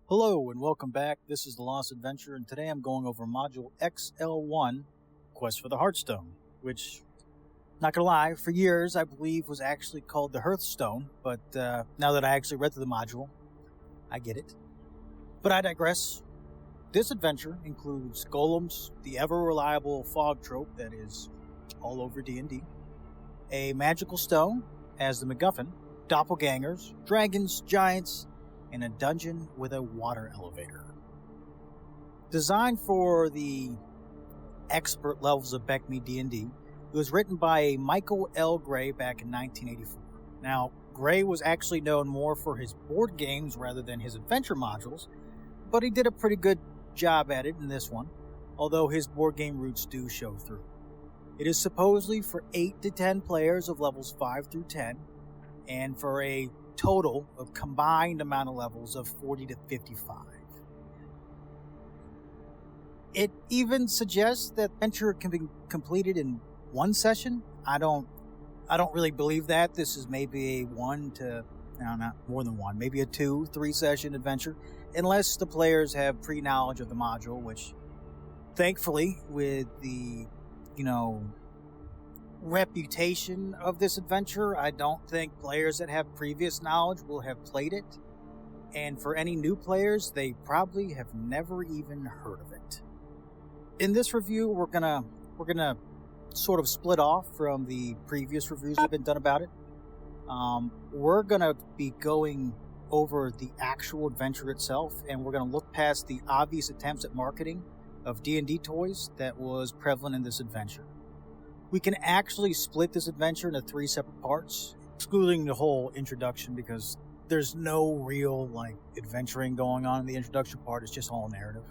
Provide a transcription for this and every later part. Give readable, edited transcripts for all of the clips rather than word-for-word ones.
Hello and welcome back. This is The Lost Adventure, and today I'm going over Module XL1, Quest for the Heartstone, which, not gonna lie, for years I believe was actually called the Heartstone, but now that I actually read through the module, I get it. But I digress. This adventure includes golems, the ever-reliable fog trope that is all over D&D, a magical stone as the MacGuffin, doppelgangers, dragons, giants, and a dungeon with a water elevator. Designed for the expert levels of BECMI D&D, it was written by Michael L. Gray back in 1984. Now, Gray was actually known more for his board games rather than his adventure modules, but he did a pretty good job at it in this one, although his board game roots do show through. It is supposedly for 8 to 10 players of levels 5 through 10, and for a total of combined amount of levels of 40 to 55. It even suggests that adventure can be completed in one session. I don't really believe that. This is maybe a not more than one, maybe a 2-3 session adventure, unless the players have pre-knowledge of the module, which thankfully with the, reputation of this adventure, I don't think players that have previous knowledge will have played it, and for any new players, they probably have never even heard of it. In this review, we're gonna sort of split off from the previous reviews that have been done about it. We're gonna be going over the actual adventure itself, and we're gonna look past the obvious attempts at marketing of D&D toys that was prevalent in this adventure. We can actually split this adventure into 3 separate parts, excluding the whole introduction because there's no real, adventuring going on in the introduction part. It's just all narrative.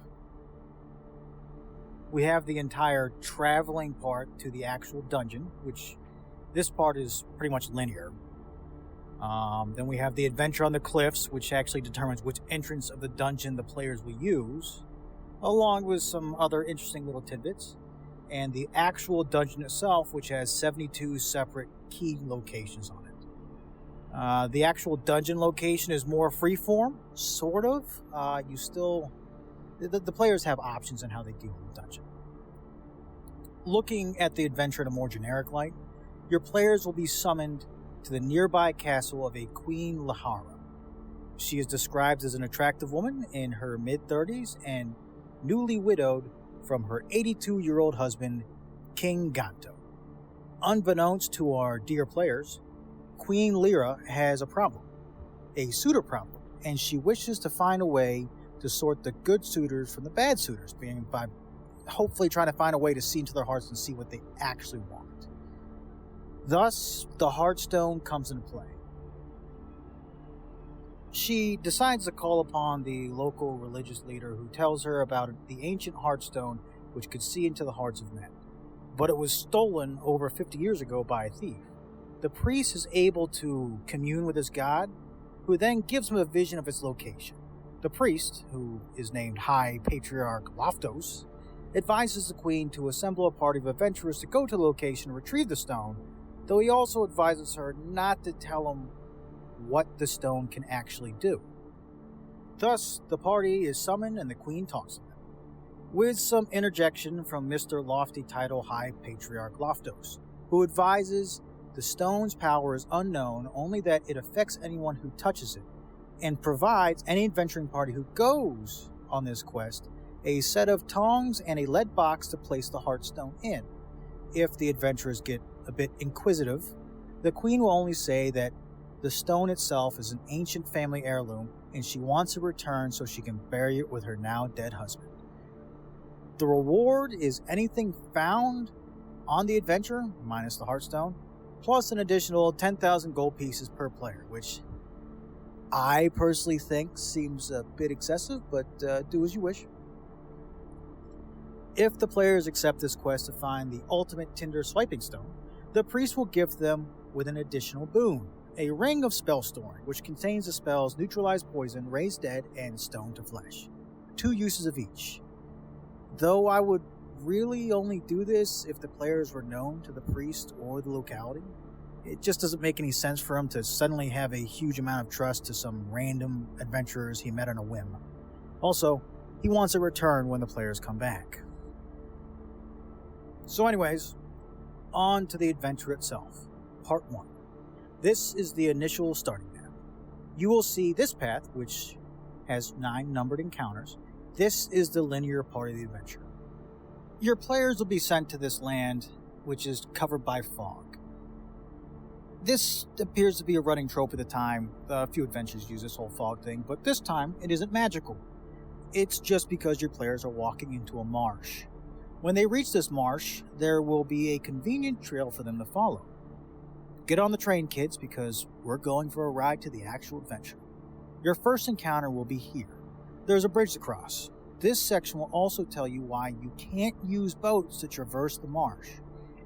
We have the entire traveling part to the actual dungeon, which this part is pretty much linear. Then we have the adventure on the cliffs, which actually determines which entrance of the dungeon the players will use, along with some other interesting little tidbits. And the actual dungeon itself, which has 72 separate key locations on it. The actual dungeon location is more freeform, sort of. The players have options on how they deal with the dungeon. Looking at the adventure in a more generic light, your players will be summoned to the nearby castle of a Queen Lahara. She is described as an attractive woman in her mid-30s and newly widowed from her 82-year-old husband, King Ganto. Unbeknownst to our dear players, Queen Lyra has a suitor problem, and she wishes to find a way to sort the good suitors from the bad suitors, being by hopefully trying to find a way to see into their hearts and see what they actually want. Thus, the Heartstone comes into play. She decides to call upon the local religious leader who tells her about the ancient Heartstone which could see into the hearts of men. But it was stolen over 50 years ago by a thief. The priest is able to commune with his god, who then gives him a vision of its location. The priest, who is named High Patriarch Loftos, advises the queen to assemble a party of adventurers to go to the location and retrieve the stone, though he also advises her not to tell him what the stone can actually do. Thus, the party is summoned and the queen talks to them, with some interjection from Mr. Lofty Title High Patriarch Loftos, who advises the stone's power is unknown, only that it affects anyone who touches it, and provides any adventuring party who goes on this quest a set of tongs and a lead box to place the Heartstone in. If the adventurers get a bit inquisitive, the queen will only say that the stone itself is an ancient family heirloom, and she wants it returned so she can bury it with her now dead husband. The reward is anything found on the adventure, minus the Heartstone, plus an additional 10,000 gold pieces per player, which I personally think seems a bit excessive, but do as you wish. If the players accept this quest to find the ultimate Tinder swiping stone, the priest will gift them with an additional boon, a ring of spell storing, which contains the spells Neutralize Poison, Raise Dead, and Stone to Flesh. 2 uses of each. Though I would really only do this if the players were known to the priest or the locality. It just doesn't make any sense for him to suddenly have a huge amount of trust to some random adventurers he met on a whim. Also, he wants a return when the players come back. So anyways, on to the adventure itself. Part 1. This is the initial starting map. You will see this path, which has 9 numbered encounters. This is the linear part of the adventure. Your players will be sent to this land, which is covered by fog. This appears to be a running trope at the time. A few adventures use this whole fog thing, but this time it isn't magical. It's just because your players are walking into a marsh. When they reach this marsh, there will be a convenient trail for them to follow. Get on the train, kids, because we're going for a ride to the actual adventure. Your first encounter will be here. There's a bridge to cross. This section will also tell you why you can't use boats to traverse the marsh.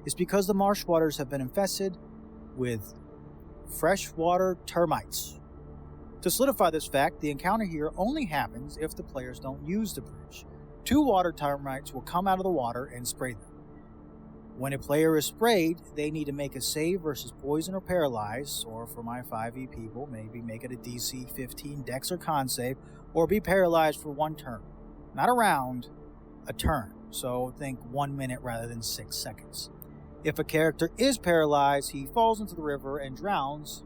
It's because the marsh waters have been infested with freshwater termites. To solidify this fact, the encounter here only happens if the players don't use the bridge. 2 water termites will come out of the water and spray them. When a player is sprayed, they need to make a save versus poison or paralyze, or for my 5e people, maybe make it a DC 15 Dex or Con save, or be paralyzed for 1 turn. Not a round, a turn. So think 1 minute rather than 6 seconds. If a character is paralyzed, he falls into the river and drowns.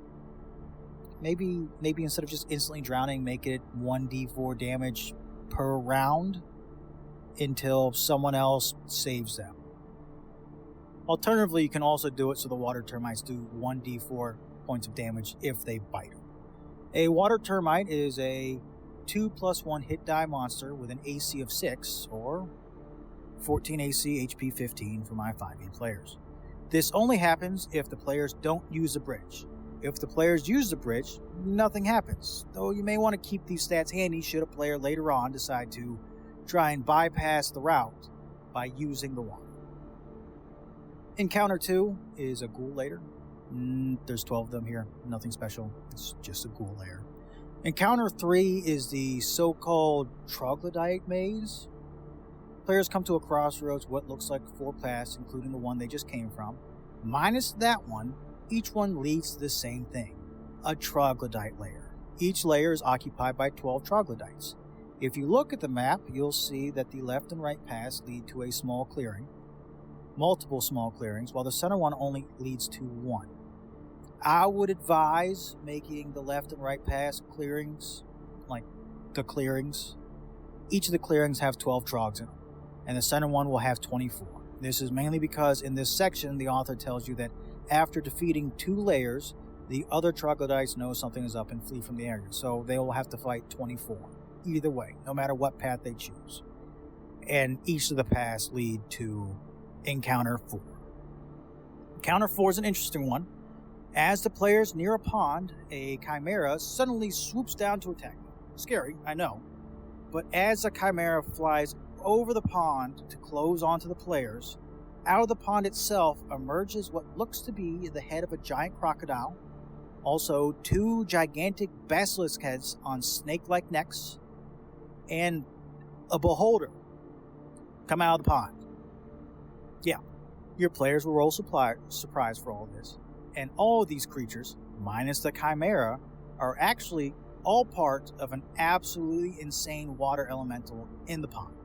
Maybe instead of just instantly drowning, make it 1d4 damage per round until someone else saves them. Alternatively, you can also do it so the water termites do 1d4 points of damage if they bite them. A water termite is a 2+1 hit die monster with an AC of 6, or 14 AC, HP 15 for my 5e players. This only happens if the players don't use the bridge. If the players use the bridge, nothing happens, though you may want to keep these stats handy should a player later on decide to try and bypass the route by using the water. Encounter 2 is a ghoul lair. There's 12 of them here, nothing special, it's just a ghoul lair. Encounter 3 is the so-called troglodyte maze. Players come to a crossroads, what looks like 4 paths, including the one they just came from. Minus that one, each one leads to the same thing, a troglodyte lair. Each layer is occupied by 12 troglodytes. If you look at the map, you'll see that the left and right paths lead to a small clearing, multiple small clearings, while the center one only leads to 1. I would advise making the left and right paths clearings, like the clearings. Each of the clearings have 12 trogs in them, and the center one will have 24. This is mainly because in this section, the author tells you that after defeating 2 layers, the other troglodytes know something is up and flee from the area, so they will have to fight 24. Either way, no matter what path they choose. And each of the paths lead to Encounter 4. Encounter 4 is an interesting one. As the players near a pond, a chimera suddenly swoops down to attack them. Scary, I know. But as the chimera flies over the pond to close onto the players, out of the pond itself emerges what looks to be the head of a giant crocodile, also 2 gigantic basilisk heads on snake-like necks, and a beholder come out of the pond. Yeah, your players will roll surprise for all of this. And all of these creatures, minus the chimera, are actually all part of an absolutely insane water elemental in the pond.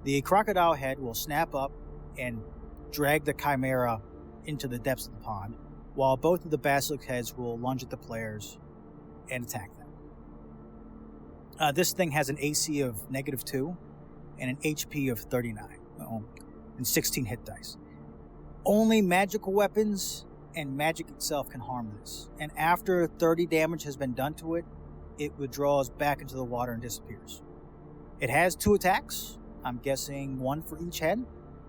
The crocodile head will snap up and drag the chimera into the depths of the pond, while both of the basilisk heads will lunge at the players and attack them. This thing has an AC of -2 and an HP of 39, and 16 hit dice. Only magical weapons and magic itself can harm this, and after 30 damage has been done to it, it withdraws back into the water and disappears. It has 2 attacks, I'm guessing 1 for each head,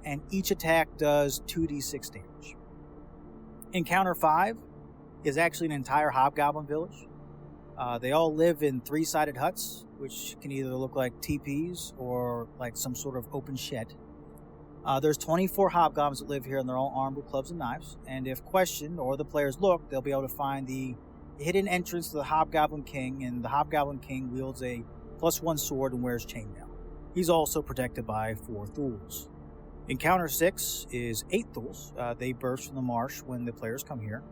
and each attack does 2d6 damage. Encounter 5 is actually an entire hobgoblin village. They all live in 3-sided huts, which can either look like teepees or like some sort of open shed. There's 24 hobgoblins that live here, and they're all armed with clubs and knives. And if questioned or the players look, they'll be able to find the hidden entrance to the Hobgoblin King, and the Hobgoblin King wields a +1 sword and wears chainmail. He's also protected by 4 thools. Encounter 6 is 8 thools. They burst from the marsh when the players come here.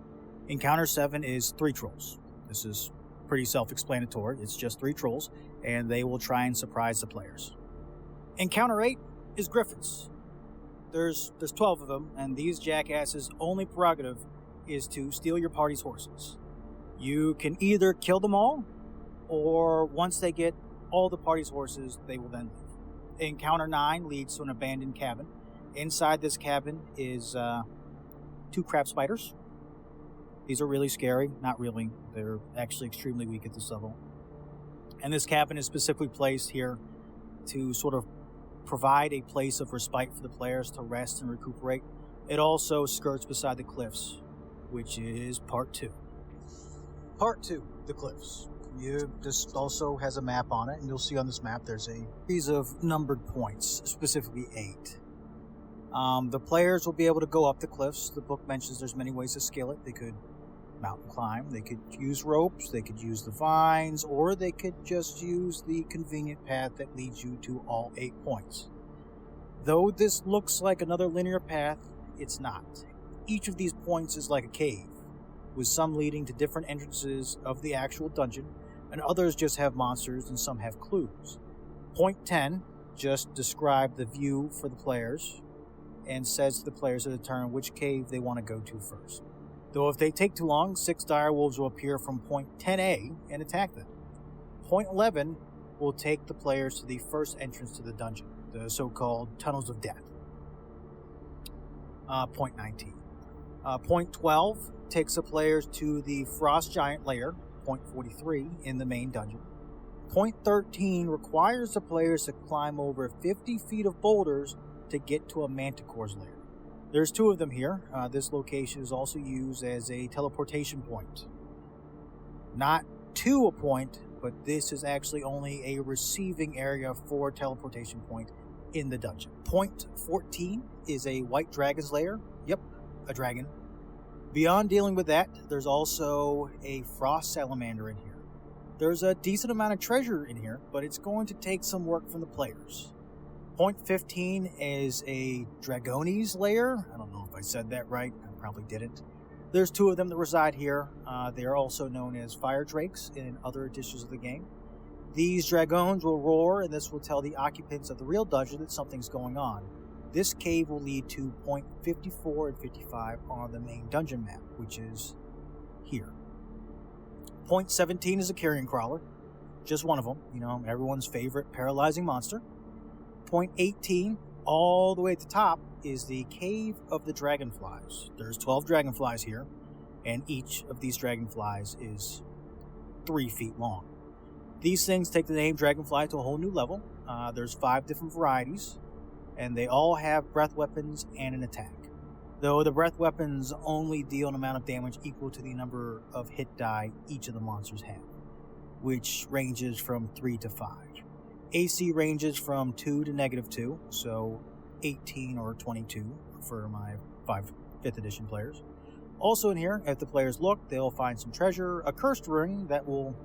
Encounter 7 is 3 trolls. This is pretty self-explanatory. It's just 3 trolls. and they will try and surprise the players. Encounter 8 is griffins. There's 12 of them, and these jackasses' only prerogative is to steal your party's horses. You can either kill them all, or once they get all the party's horses, they will then leave. Encounter 9 leads to an abandoned cabin. Inside this cabin is 2 crab spiders. These are really scary. Not really. They're actually extremely weak at this level. And this cabin is specifically placed here to sort of provide a place of respite for the players to rest and recuperate. It also skirts beside the cliffs, which is part 2. Part 2, the cliffs. This also has a map on it, and you'll see on this map there's a series of numbered points, specifically 8. The players will be able to go up the cliffs. The book mentions there's many ways to scale it. They could mountain climb, they could use ropes, they could use the vines, or they could just use the convenient path that leads you to all 8 points. Though this looks like another linear path, it's not. Each of these points is like a cave, with some leading to different entrances of the actual dungeon, and others just have monsters and some have clues. Point 10 just describes the view for the players and says to the players to determine which cave they want to go to first. Though if they take too long, 6 direwolves will appear from point 10A and attack them. Point 11 will take the players to the first entrance to the dungeon, the so-called Tunnels of Death. Point 19. Point 12 takes the players to the Frost Giant Lair, point 43, in the main dungeon. Point 13 requires the players to climb over 50 feet of boulders to get to a Manticore's lair. There's 2 of them here. This location is also used as a teleportation point. Not to a point, but this is actually only a receiving area for teleportation point in the dungeon. Point 14 is a white dragon's lair. Yep, a dragon. Beyond dealing with that, there's also a frost salamander in here. There's a decent amount of treasure in here, but it's going to take some work from the players. Point 15 is a Dragones lair. I don't know if I said that right. I probably didn't. There's 2 of them that reside here. They are also known as fire drakes in other editions of the game. These dragones will roar, and this will tell the occupants of the real dungeon that something's going on. This cave will lead to point 54 and 55 on the main dungeon map, which is here. Point 17 is a carrion crawler. Just one of them. Everyone's favorite paralyzing monster. Point 18, all the way at the top, is the Cave of the Dragonflies. There's 12 dragonflies here, and each of these dragonflies is 3 feet long. These things take the name dragonfly to a whole new level. There's 5 different varieties, and they all have breath weapons and an attack. Though the breath weapons only deal an amount of damage equal to the number of hit die each of the monsters have, which ranges from 3 to 5. AC ranges from 2 to -2, so 18 or 22 for my 5th edition players. Also in here, if the players look, they'll find some treasure, a cursed ring that will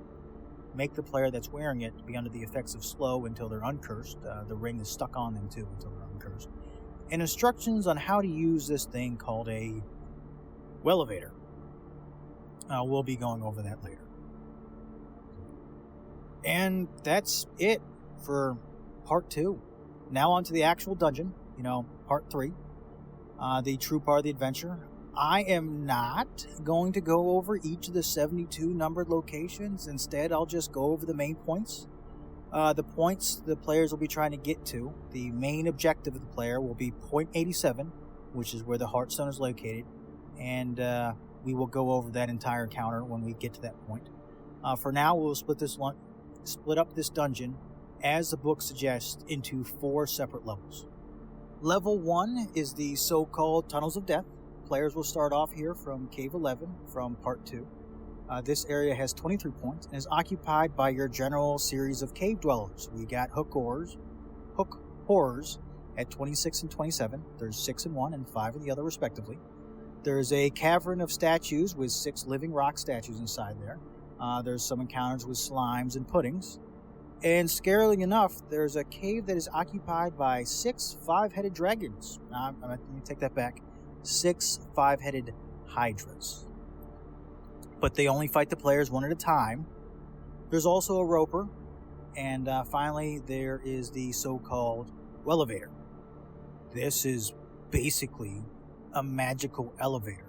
make the player that's wearing it be under the effects of slow until they're uncursed. The ring is stuck on them too until they're uncursed. And instructions on how to use this thing called a Wellevator. We'll be going over that later. And that's it for part 2. Now on to the actual dungeon, part 3, the true part of the adventure. I am not going to go over each of the 72 numbered locations. Instead, I'll just go over the main points. The points the players will be trying to get to, the main objective of the player will be point 87, which is where the Heartstone is located, and we will go over that entire encounter when we get to that point. For now, we'll split up this dungeon, as the book suggests, into 4 separate levels. Level 1 is the so-called Tunnels of Death. Players will start off here from Cave 11 from Part 2. This area has 23 points and is occupied by your general series of cave dwellers. We got hook horrors at 26 and 27. There's 6 in one and 5 in the other, respectively. There's a cavern of statues with 6 living rock statues inside there. There's some encounters with slimes and puddings. And scarily enough, there's a cave that is occupied by 6 5-headed dragons. Let me take that back. 6 5-headed hydras. But they only fight the players one at a time. There's also a roper And finally, there is the so-called elevator. This is basically a magical elevator.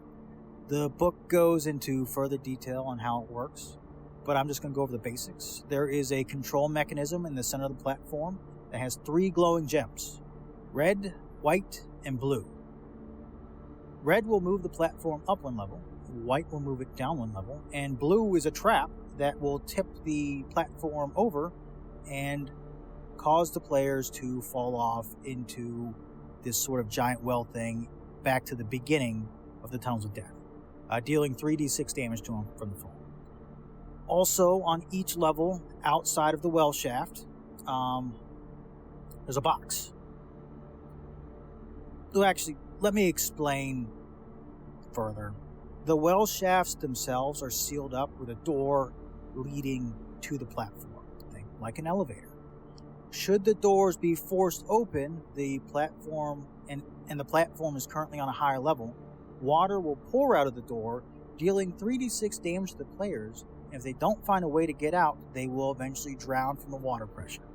The book goes into further detail on how it works, but I'm just going to go over the basics. There is a control mechanism in the center of the platform that has 3 glowing gems: red, white, and blue. Red will move the platform up 1 level, white will move it down 1 level, and blue is a trap that will tip the platform over and cause the players to fall off into this sort of giant well thing back to the beginning of the Tunnels of Death, dealing 3d6 damage to them from the fall. Also, on each level outside of the well shaft, there's a box. So actually, let me explain further. The well shafts themselves are sealed up with a door leading to the platform, like an elevator. Should the doors be forced open, the platform and the platform is currently on a higher level, water will pour out of the door, dealing 3d6 damage to the players, and if they don't find a way to get out, they will eventually drown from the water pressure.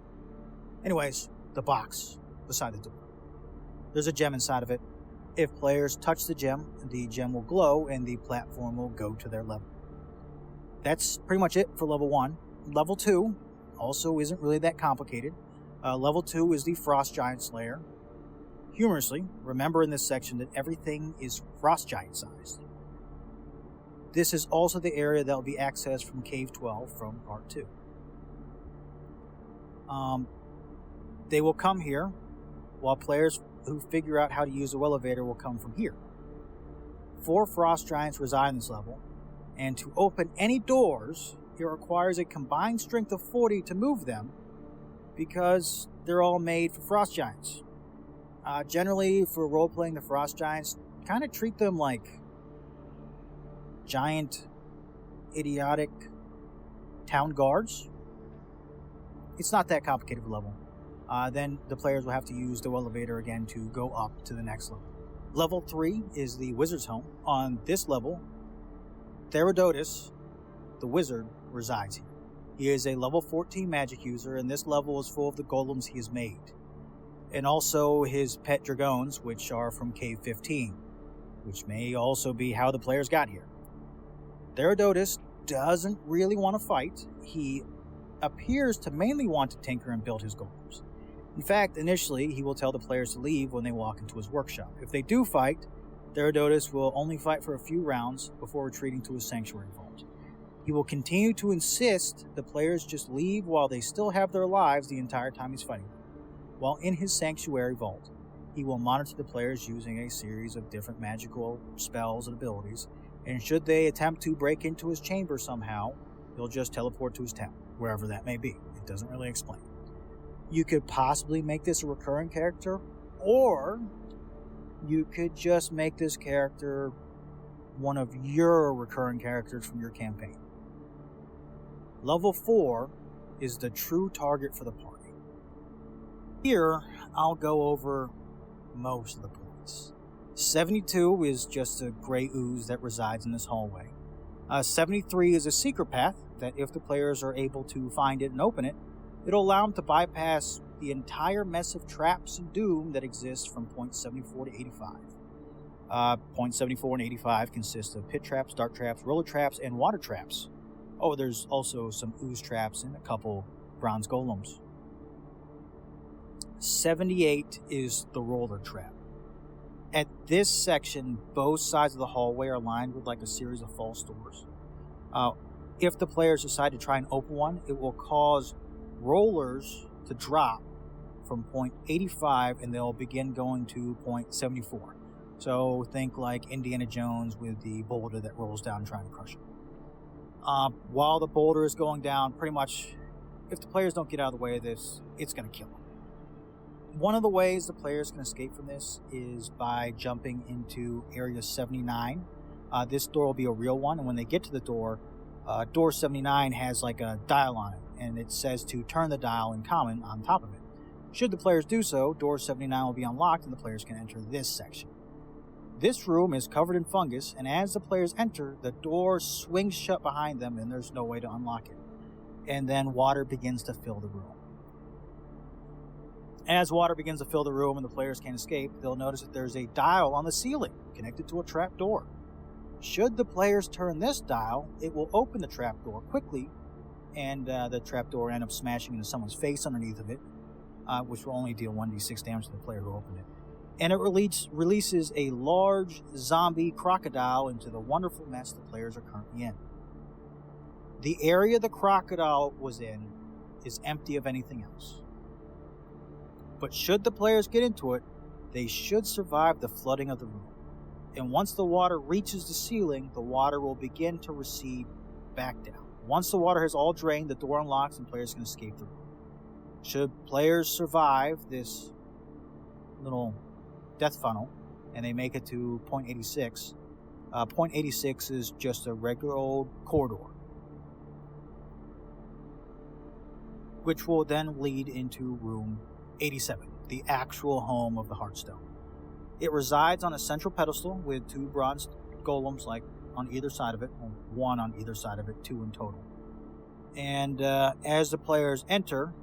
Anyways, the box beside the door. There's a gem inside of it. If players touch the gem will glow and the platform will go to their level. That's pretty much it for level 1. Level 2 also isn't really that complicated. Level 2 is the Frost Giant's lair. Humorously, remember in this section that everything is Frost Giant sized. This is also the area that will be accessed from Cave 12 from Part 2. They will come here, while players who figure out how to use the elevator will come from here. 4 Frost Giants reside in this level, and to open any doors, it requires a combined strength of 40 to move them, because they're all made for Frost Giants. Generally, for role-playing the Frost Giants, kind of treat them like giant, idiotic town guards. It's not that complicated of a level. Then the players will have to use the elevator again to go up to the next level. Level 3 is the Wizard's Home. On this level, Therodotus, the wizard, resides here. He is a level 14 magic user, and this level is full of the golems he has made. And also his pet dragons, which are from Cave 15, which may also be how the players got here. Therodotus doesn't really want to fight. He appears to mainly want to tinker and build his golems. In fact, initially, he will tell the players to leave when they walk into his workshop. If they do fight, Therodotus will only fight for a few rounds before retreating to his sanctuary vault. He will continue to insist the players just leave while they still have their lives the entire time he's fighting them. While in his sanctuary vault, he will monitor the players using a series of different magical spells and abilities, and should they attempt to break into his chamber somehow, he'll just teleport to his town, wherever that may be. It doesn't really explain. You could possibly make this a recurring character, or you could just make this character one of your recurring characters from your campaign. Level 4 is the true target for the party. Here, I'll go over most of the points. 72 is just a gray ooze that resides in this hallway. 73 is a secret path that if the players are able to find it and open it, it'll allow them to bypass the entire mess of traps and doom that exists from points 74 to 85. Points 74 and 85 consist of pit traps, dark traps, roller traps, and water traps. Oh, there's also some ooze traps and a couple bronze golems. 78 is the roller trap. At this section, both sides of the hallway are lined with like a series of false doors. If the players decide to try and open one, it will cause rollers to drop from point 85 and they'll begin going to point 74. So think like Indiana Jones with the boulder that rolls down trying to crush him. While the boulder is going down, pretty much, if the players don't get out of the way of this, it's going to kill them. One of the ways the players can escape from this is by jumping into Area 79. This door will be a real one, and when they get to the door, door 79 has like a dial on it, and it says to turn the dial in common on top of it. Should the players do so, door 79 will be unlocked and the players can enter this section. This room is covered in fungus, and as the players enter, the door swings shut behind them and there's no way to unlock it. and then water begins to fill the room. As water begins to fill the room and the players can't escape, they'll notice that there's a dial on the ceiling connected to a trap door. Should the players turn this dial, it will open the trap door quickly, and the trap door will end up smashing into someone's face underneath of it, which will only deal 1d6 damage to the player who opened it. And it releases a large zombie crocodile into the wonderful mess the players are currently in. The area the crocodile was in is empty of anything else. But should the players get into it, they should survive the flooding of the room. And once the water reaches the ceiling, the water will begin to recede back down. Once the water has all drained, the door unlocks and players can escape the room. Should players survive this little death funnel, and they make it to point 86, point 86 is just a regular old corridor, which will then lead into room 87, the actual home of the Heartstone. It resides on a central pedestal with 2 bronze golems on either side of it, 1 on either side of it, 2 in total. And as the players enter,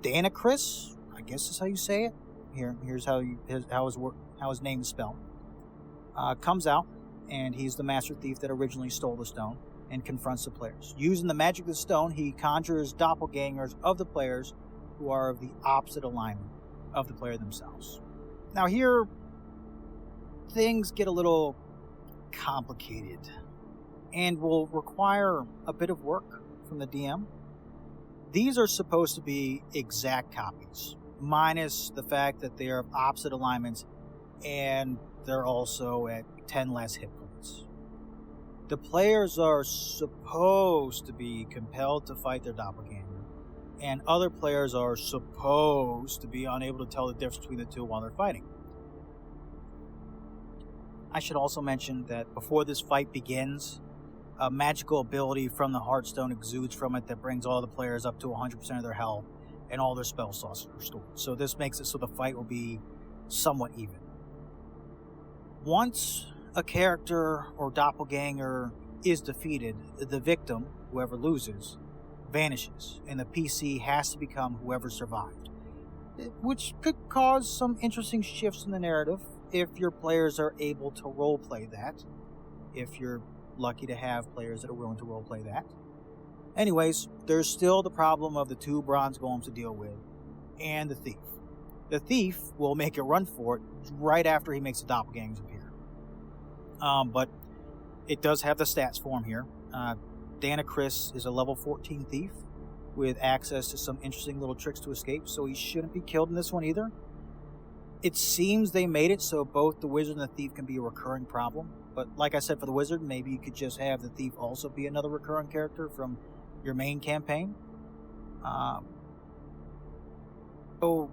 Danacris, I guess is how you say it. Here's how his name is spelled. Comes out, and he's the master thief that originally stole the stone and confronts the players. Using the magic of the stone, he conjures doppelgangers of the players who are of the opposite alignment of the player themselves. Now here, things get a little complicated and will require a bit of work from the DM. These are supposed to be exact copies, minus the fact that they are of opposite alignments and they're also at 10 less hit points. The players are supposed to be compelled to fight their doppelganger, and other players are supposed to be unable to tell the difference between the two while they're fighting. I should also mention that before this fight begins, a magical ability from the Heartstone exudes from it that brings all the players up to 100% of their health, and all their spell slots are restored. So this makes it so the fight will be somewhat even. Once a character or doppelganger is defeated, the victim, whoever loses, vanishes, and the PC has to become whoever survived, which could cause some interesting shifts in the narrative if your players are able to roleplay that, if you're lucky to have players that are willing to roleplay that. Anyways, there's still the problem of the 2 bronze golems to deal with, and the thief. The thief will make a run for it right after he makes the doppelgangers appear. But it does have the stats for him here. Danacris is a level 14 thief with access to some interesting little tricks to escape, so he shouldn't be killed in this one either. It seems they made it so both the wizard and the thief can be a recurring problem, but like I said, for the wizard, maybe you could just have the thief also be another recurring character from your main campaign. So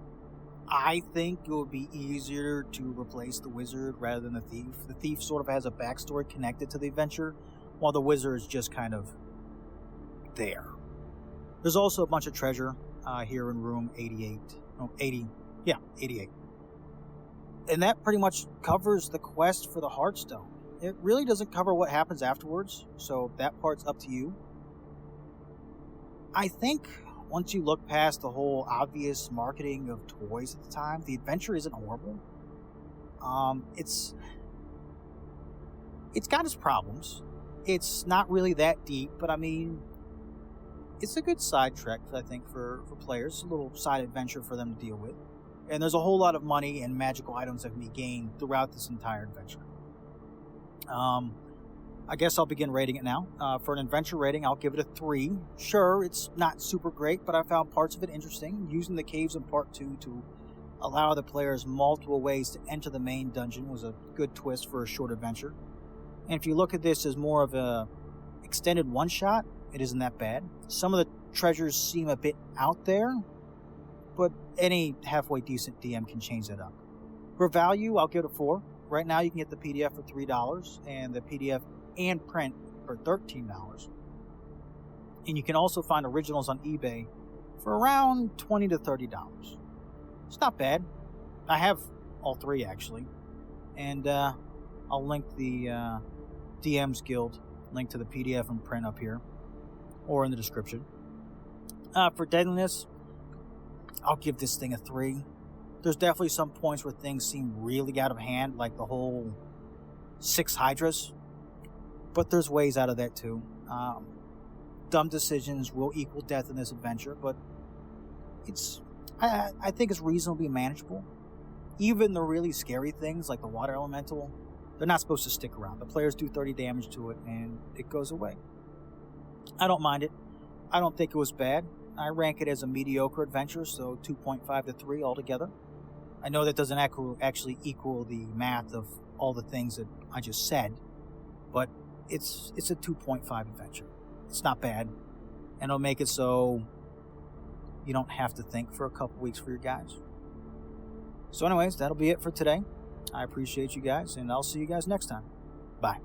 I think it would be easier to replace the wizard rather than the thief. The thief sort of has a backstory connected to the adventure, while the wizard is just kind of there. There's also a bunch of treasure here in room 88. 88. And that pretty much covers the quest for the Heartstone. It really doesn't cover what happens afterwards, so that part's up to you. I think once you look past the whole obvious marketing of toys at the time, the adventure isn't horrible. It's got its problems. It's not really that deep, but I mean, it's a good side trek, I think, for players. A little side adventure for them to deal with. And there's a whole lot of money and magical items that can be gained throughout this entire adventure. I guess I'll begin rating it now. For an adventure rating, I'll give it a 3. Sure, it's not super great, but I found parts of it interesting. Using the caves in Part 2 to allow the players multiple ways to enter the main dungeon was a good twist for a short adventure. And if you look at this as more of a extended one-shot, it isn't that bad. Some of the treasures seem a bit out there, but any halfway decent DM can change that up. For value, I'll give it a 4. Right now, you can get the PDF for $3 and the PDF and print for $13. And you can also find originals on eBay for around $20 to $30. It's not bad. I have all 3 actually, and I'll link the DM's Guild link to the PDF and print up here. or in the description. For deadliness, I'll give this thing a 3. There's definitely some points where things seem really out of hand, like the whole 6 Hydras, but there's ways out of that too. Dumb decisions will equal death in this adventure, but I think it's reasonably manageable. Even the really scary things like the water elemental, they're not supposed to stick around. The players do 30 damage to it and it goes away. I don't mind it. I don't think it was bad. I rank it as a mediocre adventure, so 2.5 to 3 altogether. I know that doesn't actually equal the math of all the things that I just said, but it's a 2.5 adventure. It's not bad, and it'll make it so you don't have to think for a couple weeks for your guys. So anyways, that'll be it for today. I appreciate you guys, and I'll see you guys next time. Bye.